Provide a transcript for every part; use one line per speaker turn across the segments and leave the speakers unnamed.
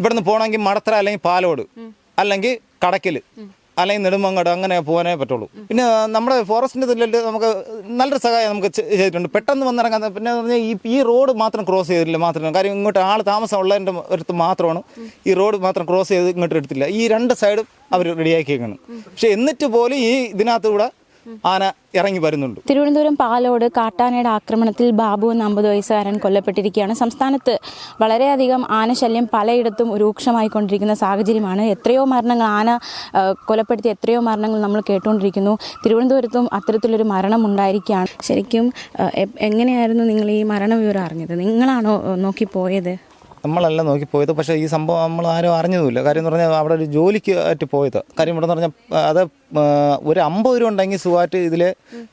ഇവിടുന്ന് പോകണമെങ്കിൽ മടത്തറ അല്ലെങ്കിൽ പാലോട് അല്ലെങ്കിൽ കടക്കൽ അല്ലെങ്കിൽ നെടുമങ്ങാട് അങ്ങനെ പോകാനേ പറ്റുള്ളൂ. പിന്നെ നമ്മുടെ ഫോറസ്റ്റിൻ്റെ ഇതിൽ നമുക്ക് നല്ലൊരു സഹായം നമുക്ക് ചെയ്തിട്ടുണ്ട്. പെട്ടെന്ന് വന്നിറങ്ങാൻ പിന്നെ പറഞ്ഞാൽ ഈ റോഡ് മാത്രം ക്രോസ് ചെയ്തില്ല മാത്രമേ, കാര്യം ഇങ്ങോട്ട് ആൾ താമസം ഉള്ളതിൻ്റെ അടുത്ത് മാത്രമാണ് ഈ റോഡ് മാത്രം ക്രോസ് ചെയ്ത് ഇങ്ങോട്ട് എടുത്തില്ല. ഈ രണ്ട് സൈഡും അവർ റെഡിയാക്കിയേക്കാണ്. പക്ഷെ എന്നിട്ട് പോലും ഈ ഇതിനകത്തൂടെ ആന ഇറങ്ങി വരുന്നുണ്ട്.
തിരുവനന്തപുരം പാലോട് കാട്ടാനയുടെ ആക്രമണത്തിൽ ബാബു എന്ന 50 വയസ്സുകാരൻ കൊല്ലപ്പെട്ടിരിക്കുകയാണ്. സംസ്ഥാനത്ത് വളരെയധികം ആനശല്യം പലയിടത്തും രൂക്ഷമായിക്കൊണ്ടിരിക്കുന്ന സാഹചര്യമാണ്. എത്രയോ മരണങ്ങൾ ആന കൊലപ്പെടുത്തിയ എത്രയോ മരണങ്ങൾ നമ്മൾ കേട്ടുകൊണ്ടിരിക്കുന്നു. തിരുവനന്തപുരത്തും അത്തരത്തിലൊരു മരണം ഉണ്ടായിരിക്കുകയാണ്. ശരിക്കും എങ്ങനെയായിരുന്നു നിങ്ങൾ ഈ മരണവിവരം അറിഞ്ഞത്? നിങ്ങളാണോ നോക്കിപ്പോയത്?
നമ്മളല്ല നോക്കിപ്പോയത്. പക്ഷേ ഈ സംഭവം നമ്മൾ ആരും അറിഞ്ഞതുമില്ല. കാര്യം എന്ന് പറഞ്ഞാൽ അവിടെ ഒരു ജോലിക്ക് ആയിട്ട് പോയത്. കാര്യം ഇവിടെ എന്ന് പറഞ്ഞാൽ അത് ഒരു 50 രൂപ ഉണ്ടെങ്കിൽ സുഖമായിട്ട് ഇതിൽ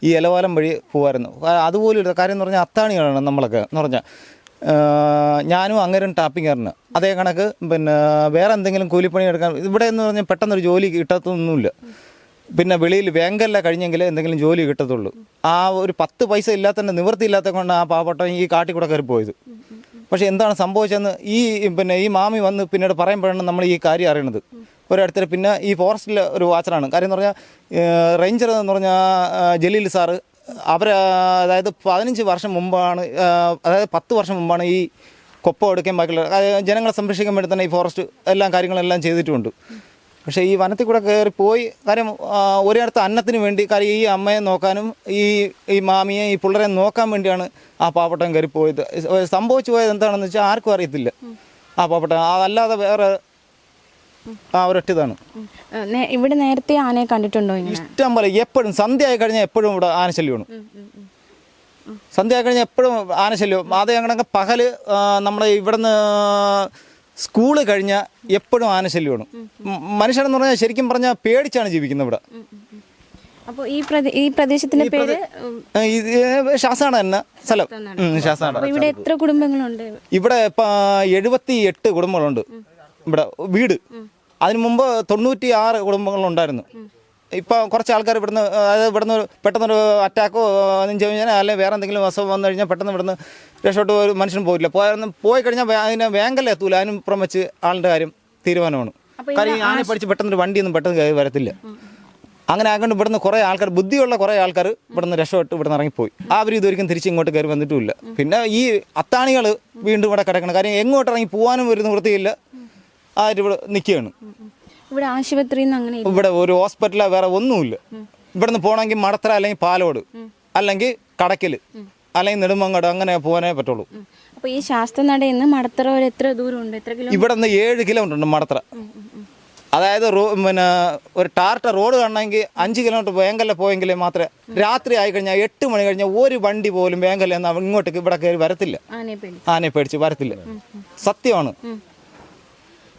ഈ ഇലവാലം വഴി പോകുമായിരുന്നു. അതുപോലെ ഒരു കാര്യം എന്ന് പറഞ്ഞാൽ അത്താണികളാണ് നമ്മളൊക്കെ എന്ന് പറഞ്ഞാൽ. ഞാനും അങ്ങേരും ടാപ്പിങ്ങാറിന് അതേ കണക്ക് പിന്നെ വേറെ എന്തെങ്കിലും കൂലിപ്പണി എടുക്കാൻ ഇവിടെ എന്ന് പറഞ്ഞാൽ പെട്ടെന്നൊരു ജോലി കിട്ടത്തൊന്നുമില്ല. പിന്നെ വെളിയിൽ വേങ്കല്ല കഴിഞ്ഞെങ്കിൽ എന്തെങ്കിലും ജോലി കിട്ടത്തുള്ളൂ. ആ ഒരു 10 പൈസ ഇല്ലാത്തതിൻ്റെ നിവൃത്തിയില്ലാത്ത കൊണ്ട് ആ പാവപ്പെട്ട ഈ കാട്ടിൽ കൂടെ കയറി പോയത്. പക്ഷേ എന്താണ് സംഭവിച്ചതെന്ന് ഈ മാമി വന്ന് പിന്നീട് പറയുമ്പോഴാണ് നമ്മൾ ഈ കാര്യം അറിയണത്. ഒരിടത്തിൽ പിന്നെ ഈ ഫോറസ്റ്റിലെ ഒരു വാച്ചറാണ്. കാര്യം എന്ന് പറഞ്ഞാൽ റേഞ്ചർ എന്ന് പറഞ്ഞാൽ ജലീൽ സാറ് അതായത് 15 വർഷം മുമ്പാണ്, അതായത് 10 വർഷം മുമ്പാണ് ഈ കൊപ്പം എടുക്കാൻ ബാക്കിയുള്ള ജനങ്ങളെ സംരക്ഷിക്കാൻ വേണ്ടി തന്നെ ഈ ഫോറസ്റ്റ് എല്ലാ കാര്യങ്ങളെല്ലാം ചെയ്തിട്ടുമുണ്ട്. പക്ഷേ ഈ വനത്തിൽ കൂടെ കയറി പോയി. കാര്യം ഒരിടത്ത് അന്നത്തിന് വേണ്ടി, കാര്യം ഈ അമ്മയെ നോക്കാനും ഈ മാമിയെ ഈ പിള്ളേരെ നോക്കാൻ വേണ്ടിയാണ് ആ പാവപ്പെട്ടൻ കയറി പോയത്. സംഭവിച്ചു പോയത് എന്താണെന്ന് വെച്ചാൽ ആർക്കും അറിയത്തില്ല ആ പാവപ്പെട്ടൻ. അതല്ലാതെ വേറെ ഒരൊറ്റ ഇതാണ്.
ഇവിടെ നേരത്തെ ആനയെ കണ്ടിട്ടുണ്ടോ?
ഇഷ്ടം പോലെ എപ്പോഴും സന്ധ്യ ആയി കഴിഞ്ഞാൽ എപ്പോഴും ഇവിടെ ആനശല്യമാണ്. സന്ധ്യ ആയി കഴിഞ്ഞാൽ എപ്പോഴും ആനശല്യം. അത് ഞങ്ങളുടെ പകല് നമ്മുടെ ഇവിടുന്ന് സ്കൂള് കഴിഞ്ഞാൽ എപ്പോഴും ആനശല്യമാണ്. മനുഷ്യനെന്ന് പറഞ്ഞാൽ ശരിക്കും പറഞ്ഞാൽ പേടിച്ചാണ് ജീവിക്കുന്നത് ഇവിടെ.
അപ്പോൾ ഈ പ്രദേശത്തിന്റെ പേര്
ശാസാണ് തന്നെ സ്ഥലം. ശാസാണ്.
ഇവിടെ എത്ര കുടുംബങ്ങളുണ്ട്?
ഇവിടെ ഇപ്പം 78 കുടുംബങ്ങളുണ്ട് ഇവിടെ വീട്. അതിന് മുമ്പ് 96 കുടുംബങ്ങളുണ്ടായിരുന്നു. ഇപ്പം കുറച്ച് ആൾക്കാർ ഇവിടുന്ന്, അതായത് ഇവിടുന്ന് പെട്ടെന്നൊരു അറ്റാക്കോ നെഞ്ചു കഴിഞ്ഞാൽ അല്ലെങ്കിൽ വേറെ എന്തെങ്കിലും അസുഖം വന്നു കഴിഞ്ഞാൽ പെട്ടെന്ന് ഇവിടുന്ന് രക്ഷോട്ട് ഒരു മനുഷ്യനും പോയില്ല. പോയി കഴിഞ്ഞാൽ അതിനെ വേങ്കല്ല എത്തൂല. അതിനും പുറം വെച്ച് ആളുടെ കാര്യം തീരുമാനമാണ്. കാര്യം ആനെ പഠിച്ച് പെട്ടെന്നൊരു വണ്ടിയൊന്നും പെട്ടെന്ന് കയറി വരത്തില്ല. അങ്ങനെ ആകൊണ്ട് ഇവിടുന്ന് കുറേ ആൾക്കാർ, ബുദ്ധിയുള്ള കുറേ ആൾക്കാർ ഇവിടുന്ന് രക്ഷപ്പെട്ട് ഇവിടുന്ന് ഇറങ്ങിപ്പോയി. അവർ ഇതൊരിക്കലും തിരിച്ച് ഇങ്ങോട്ട് കയറി വന്നിട്ടുമില്ല. പിന്നെ ഈ അത്താണികൾ വീണ്ടും ഇവിടെ കിടക്കണം. കാര്യം എങ്ങോട്ട് ഇറങ്ങി പോകാനും ഒരു നിവൃത്തിയില്ല. ആരും ഇവിടെ നിൽക്കുകയാണ്.
ഇവിടെ ആശുപത്രി
ഇവിടെ ഒരു ഹോസ്പിറ്റലോ വേറെ ഒന്നുമില്ല. ഇവിടുന്ന് പോകണമെങ്കിൽ മടത്തറ അല്ലെങ്കിൽ പാലോട് അല്ലെങ്കിൽ കടക്കൽ അല്ലെങ്കിൽ നെടുമങ്ങാട് അങ്ങനെ പോകാനേ പറ്റുള്ളൂ.
അപ്പോൾ ഈ ശാസ്ത്രനടയിൽ നിന്ന് മടത്തറ വരെ എത്ര ദൂരമുണ്ട്?
ഇവിടെ നിന്ന് 7 കിലോമീറ്റർ ഉണ്ട് മടത്തറ. അതായത് പിന്നെ ഒരു ടാർട്ട റോഡ് കാണണമെങ്കിൽ 5 കിലോമീറ്റർ വേങ്കല്ല പോയെങ്കിൽ മാത്രമേ, രാത്രി ആയി കഴിഞ്ഞാൽ 8 മണി കഴിഞ്ഞാൽ ഒരു വണ്ടി പോലും വേങ്കല്ല എന്ന് ഇങ്ങോട്ടേക്ക് ഇവിടെ കയറി വരത്തില്ല. ആനയെ പേടിച്ച് വരത്തില്ല. സത്യമാണ്.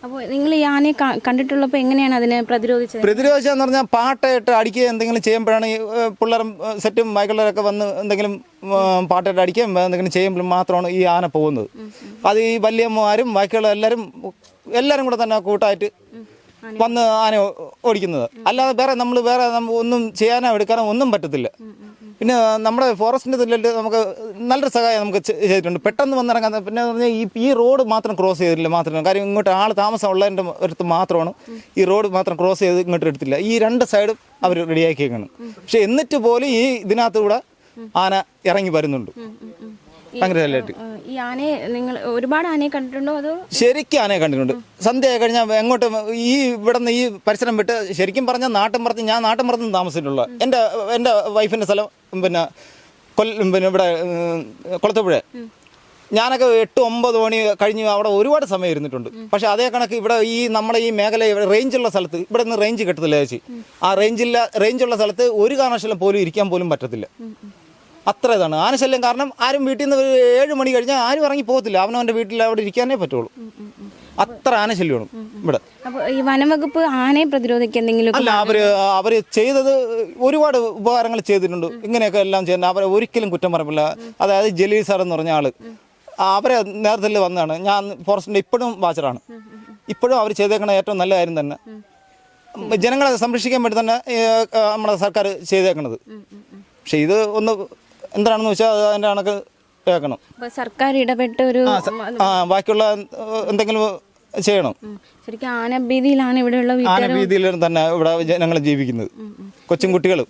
അപ്പോൾ നിങ്ങൾ ഈ ആനയെ കണ്ടിട്ടുള്ളപ്പോൾ എങ്ങനെയാണ് അതിനെ
പ്രതിരോധിച്ചതെന്ന് പറഞ്ഞാൽ പാട്ടയിട്ട് അടിക്കുക എന്തെങ്കിലും ചെയ്യുമ്പോഴാണ് ഈ പിള്ളേരും സെറ്റും മൈക്കിളൊക്കെ വന്ന് എന്തെങ്കിലും പാട്ടയിട്ട് അടിക്കുകയും എന്തെങ്കിലും ചെയ്യുമ്പോൾ മാത്രമാണ് ഈ ആന പോകുന്നത്. അത് ഈ വല്യമ്മമാരും ബാക്കിയുള്ള എല്ലാവരും കൂടെ തന്നെ കൂട്ടായിട്ട് വന്ന് ആന ഓടിക്കുന്നത്. അല്ലാതെ വേറെ ഒന്നും ചെയ്യാനോ എടുക്കാനോ ഒന്നും പറ്റത്തില്ല. പിന്നെ നമ്മുടെ ഫോറസ്റ്റിൻ്റെ ഇതിൽ നമുക്ക് നല്ലൊരു സഹായം നമുക്ക് ചെയ്തിട്ടുണ്ട്. പെട്ടെന്ന് വന്നിറങ്ങാൻ പിന്നെ പറഞ്ഞാൽ ഈ റോഡ് മാത്രം ക്രോസ് ചെയ്തില്ല മാത്രമേ, കാര്യം ഇങ്ങോട്ട് ആൾ താമസം ഉള്ളതിൻ്റെ അടുത്ത് മാത്രമാണ് ഈ റോഡ് മാത്രം ക്രോസ് ചെയ്ത് ഇങ്ങോട്ട് എടുത്തില്ല. ഈ രണ്ട് സൈഡും അവർ റെഡിയാക്കിയേക്കാണ്. പക്ഷെ എന്നിട്ട് പോലും ഈ ഇതിനകത്തൂടെ ആന ഇറങ്ങി വരുന്നുണ്ട്. ഭയങ്കര
ഈ ആനയെ നിങ്ങൾ ഒരുപാട് ആനയെ കണ്ടിട്ടുണ്ടോ? അതോ
ശരിക്കും ആനയെ കണ്ടിട്ടുണ്ട്. സന്ധ്യ ആയി കഴിഞ്ഞാൽ എങ്ങോട്ട് ഇവിടുന്ന് ഈ പരിസരം വിട്ട് ശരിക്കും പറഞ്ഞാൽ ഞാൻ നാട്ടിൻപുറത്ത് താമസിച്ചിട്ടുള്ള എൻ്റെ വൈഫിൻ്റെ സ്ഥലം പിന്നെ ഇവിടെ കൊളത്തുപുഴ. ഞാനൊക്കെ 8-9 മണി കഴിഞ്ഞ് അവിടെ ഒരുപാട് സമയം ഇരുന്നിട്ടുണ്ട്. പക്ഷെ അതേ കണക്ക് ഇവിടെ നമ്മുടെ ഈ മേഖല റേഞ്ചുള്ള സ്ഥലത്ത് ഇവിടെ നിന്ന് റേഞ്ച് കിട്ടത്തില്ല ചേച്ചി. ആ റേഞ്ചുള്ള സ്ഥലത്ത് ഒരു കാരണവശാലും പോലും ഇരിക്കാൻ പോലും പറ്റത്തില്ല. അത്ര ഇതാണ് ആനശല്യം. കാരണം ആരും വീട്ടിൽ നിന്ന് 7 മണി കഴിഞ്ഞാൽ ആരും ഇറങ്ങി പോകത്തില്ല. അവനവൻ്റെ വീട്ടിൽ അവിടെ ഇരിക്കാനേ പറ്റുള്ളൂ. അത്ര ആനശല്യമാണ് ഇവിടെ.
ഈ വനംവകുപ്പ് ആനയെ പ്രതിരോധിക്കാൻ എന്തെങ്കിലും
അല്ല, അവര് ചെയ്തത് ഒരുപാട് ഉപകാരങ്ങൾ ചെയ്തിട്ടുണ്ട്. ഇങ്ങനെയൊക്കെ എല്ലാം ചെയ്യുന്നത് അവരെ ഒരിക്കലും കുറ്റം പറയില്ല. അതായത് ജലീൽ സാർ എന്ന് പറഞ്ഞ ആള് അവരെ നേരത്തിൽ വന്നതാണ്. ഞാൻ ഫോറസ്റ്റിൻ്റെ ഇപ്പോഴും വാച്ചറാണ്. ഇപ്പോഴും അവർ ചെയ്തേക്കണ ഏറ്റവും നല്ല കാര്യം തന്നെ. ജനങ്ങളെ സംരക്ഷിക്കാൻ വേണ്ടി തന്നെ നമ്മുടെ സർക്കാർ ചെയ്തേക്കണത്. പക്ഷെ ഇത് ഒന്ന് എന്താണെന്ന് വെച്ചാൽ അതിൻ്റെ കണക്ക് കേൾക്കണം.
സർക്കാർ ഇടപെട്ട് ഒരു
ബാക്കിയുള്ള എന്തെങ്കിലും ചെയ്യണം.
ശരിക്കും ആനഭീതിയിലാണ് ഇവിടെയുള്ള
ആനഭീതിയിൽ തന്നെ ഇവിടെ ജനങ്ങൾ ജീവിക്കുന്നത്. കൊച്ചും കുട്ടികളും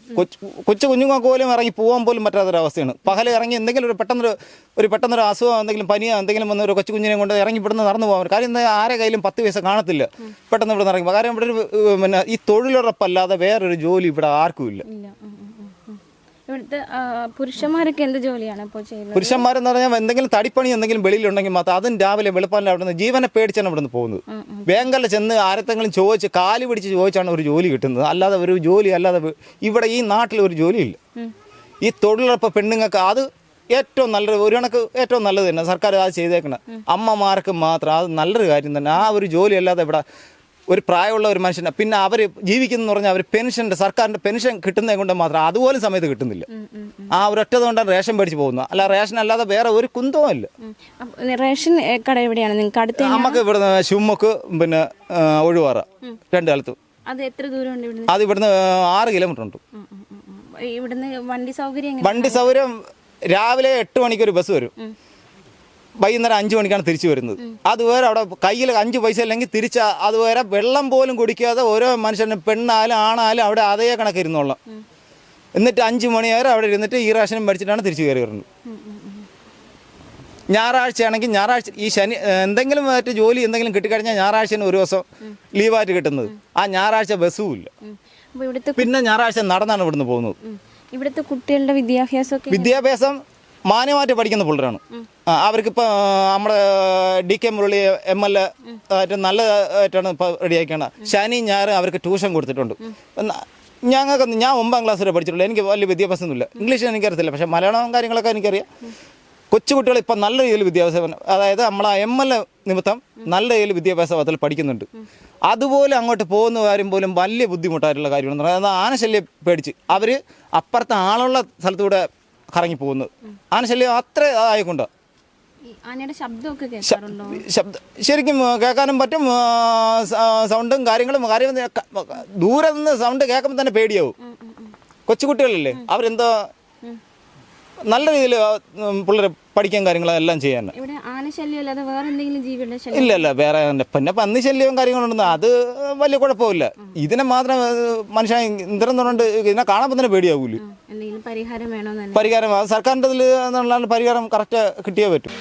കൊച്ചു കുഞ്ഞുങ്ങൾക്ക് പോലും ഇറങ്ങി പോകാൻ പോലും പറ്റാത്തൊരവസ്ഥയാണ്. പകൽ ഇറങ്ങി എന്തെങ്കിലും പെട്ടെന്നൊരു അസുഖം, എന്തെങ്കിലും പനിയോ എന്തെങ്കിലും വന്ന ഒരു കൊച്ചു കുഞ്ഞിനെ കൊണ്ട് ഇറങ്ങി ഇവിടുന്ന് നടന്നു പോകാൻ. കാര്യം എന്താ, ആരെ കയ്യിലും 10 പൈസ കാണത്തില്ല പെട്ടെന്ന് ഇവിടെ ഇറങ്ങി. കാരണം ഇവിടെ ഒരു പിന്നെ ഈ തൊഴിലുറപ്പല്ലാതെ വേറൊരു ജോലി ഇവിടെ ആർക്കും ഇല്ല.
ഇവിടുത്തെ പുരുഷന്മാരൊക്കെ എന്ത് ജോലിയാണ് ഇപ്പോൾ ചെയ്യുന്നത്?
പുരുഷന്മാരെന്ന് പറഞ്ഞാൽ എന്തെങ്കിലും തടിപ്പണി എന്തെങ്കിലും വെളിയിലുണ്ടെങ്കിൽ മാത്രം അതും രാവിലെ വെളുപ്പാലിൽ അവിടെ നിന്ന് ജീവനെ പേടിച്ചാണ് ഇവിടെ നിന്ന് പോകുന്നത്. ബാങ്കിൽ ചെന്ന് ആരെത്തെങ്കിലും ചോദിച്ച് കാല് പിടിച്ച് ചോദിച്ചാണ് ഒരു ജോലി കിട്ടുന്നത്. അല്ലാതെ ഒരു ജോലി അല്ലാതെ ഇവിടെ ഈ നാട്ടിൽ ഒരു ജോലിയില്ല. ഈ തൊഴിലുറപ്പ് പെണ്ണുങ്ങൾക്ക് അത് ഏറ്റവും നല്ലൊരു ഒരു കണക്ക് ഏറ്റവും നല്ലത് തന്നെ സർക്കാർ അത് ചെയ്തേക്കണം. അമ്മമാർക്ക് മാത്രം അത് നല്ലൊരു കാര്യം തന്നെ. ആ ഒരു ജോലി അല്ലാതെ ഇവിടെ ഒരു പ്രായമുള്ള ഒരു മനുഷ്യനെ പിന്നെ അവർ ജീവിക്കുന്നതെന്ന് പറഞ്ഞാൽ അവർ സർക്കാരിൻ്റെ പെൻഷൻ കിട്ടുന്നത് കൊണ്ട് മാത്രം അതുപോലും സമയത്ത് കിട്ടുന്നില്ല. ആ ഒരൊറ്റത് കൊണ്ടാണ് റേഷൻ മേടിച്ച് പോകുന്നത്. അല്ല റേഷൻ അല്ലാതെ വേറെ ഒരു കുന്തവും ഇല്ല.
റേഷൻ കട എവിടെയാണ് നിങ്ങൾക്ക് അടുത്ത്?
നമുക്ക് ഇവിടുന്ന് ശുമ്മക്ക് പിന്നെ ഒഴിവാറ 2 കാലത്തും.
അത് എത്ര ദൂരമുണ്ട് ഇവിടുന്ന്?
അത് ഇവിടുന്ന് 6 കിലോമീറ്റർ ഉണ്ട്.
ഇവിടുന്ന്
വണ്ടി സൗകര്യം രാവിലെ 8 മണിക്ക് ഒരു ബസ് വരും. വൈകുന്നേരം 5 മണിക്കാണ് തിരിച്ചു വരുന്നത്. അതുവരെ അവിടെ കയ്യിൽ 5 പൈസ അല്ലെങ്കിൽ തിരിച്ച് അതുവരെ വെള്ളം പോലും കുടിക്കാതെ ഓരോ മനുഷ്യനും പെണ്ണായാലും ആണായാലും അവിടെ അതേ കണക്ക് ഇരുന്നോളാം. എന്നിട്ട് 5 മണി വരെ അവിടെ ഇരുന്നിട്ട് ഈ റേഷനും മേടിച്ചിട്ടാണ് തിരിച്ചു കയറി വരുന്നത്. ഞായറാഴ്ച ആണെങ്കിൽ ഞായറാഴ്ച ഈ ശനി എന്തെങ്കിലും മറ്റു ജോലി എന്തെങ്കിലും കിട്ടിക്കഴിഞ്ഞാൽ ഞായറാഴ്ചന് ഒരു ദിവസം ലീവായിട്ട് കിട്ടുന്നത്. ആ ഞായറാഴ്ച ബസ്സും ഇല്ല. പിന്നെ ഞായറാഴ്ച നടന്നാണ് ഇവിടുന്ന് പോകുന്നത്.
ഇവിടുത്തെ കുട്ടികളുടെ
വിദ്യാഭ്യാസം മാന്യമായിട്ട് പഠിക്കുന്ന പിള്ളേരാണ്. അവർക്കിപ്പോൾ നമ്മുടെ DK മുരളി MLA ആയിട്ട് നല്ലതായിട്ടാണ് ഇപ്പോൾ റെഡിയാക്കിയാണ്. ശനി ഞായർ അവർക്ക് ട്യൂഷൻ കൊടുത്തിട്ടുണ്ട്. ഞാൻ 9ാം ക്ലാസ് വരെ പഠിച്ചിട്ടുള്ളൂ. എനിക്ക് വലിയ വിദ്യാഭ്യാസമൊന്നുമില്ല. ഇംഗ്ലീഷ് എനിക്കറിയത്തില്ല, പക്ഷേ മലയാളം കാര്യങ്ങളൊക്കെ എനിക്കറിയാം. കൊച്ചുകുട്ടികൾ ഇപ്പം നല്ല രീതിയിൽ വിദ്യാഭ്യാസം, അതായത് നമ്മളെ MLA നിമിത്തം നല്ല രീതിയിൽ വിദ്യാഭ്യാസത്തിൽ പഠിക്കുന്നുണ്ട്. അതുപോലെ അങ്ങോട്ട് പോകുന്ന കാര്യം പോലും വലിയ ബുദ്ധിമുട്ടായിട്ടുള്ള കാര്യമാണ്. അതായത് ആനശല്യം പേടിച്ച് അവർ അപ്പുറത്തെ ആളുള്ള സ്ഥലത്തൂടെ കറങ്ങി പോകുന്നത്. ആനശല്യം അത്ര ആയിക്കൊണ്ട് ശബ്ദം ശരിക്കും കേൾക്കാനും പറ്റും. സൗണ്ടും കാര്യങ്ങളും ദൂരെ നിന്ന് സൗണ്ട് കേൾക്കുമ്പോൾ തന്നെ പേടിയാവും. കൊച്ചുകുട്ടികളല്ലേ, അവരെന്തോ നല്ല രീതിയിൽ പിള്ളേർ പഠിക്കാൻ കാര്യങ്ങളെല്ലാം ചെയ്യാൻ. ഇല്ല വേറെ പിന്നെ പന്നി ശല്യവും കാര്യങ്ങളുണ്ടെന്ന് അത് വലിയ കുഴപ്പമില്ല. ഇതിനെ മാത്രം മനുഷ്യൻ ഇന്ദ്രം പറഞ്ഞിട്ട് ഇതിനെ കാണുമ്പോൾ തന്നെ പേടിയാവൂല. പരിഹാരം സർക്കാരിൻ്റെ ഇതിൽ പരിഹാരം കറക്റ്റ് കിട്ടിയേ പറ്റും.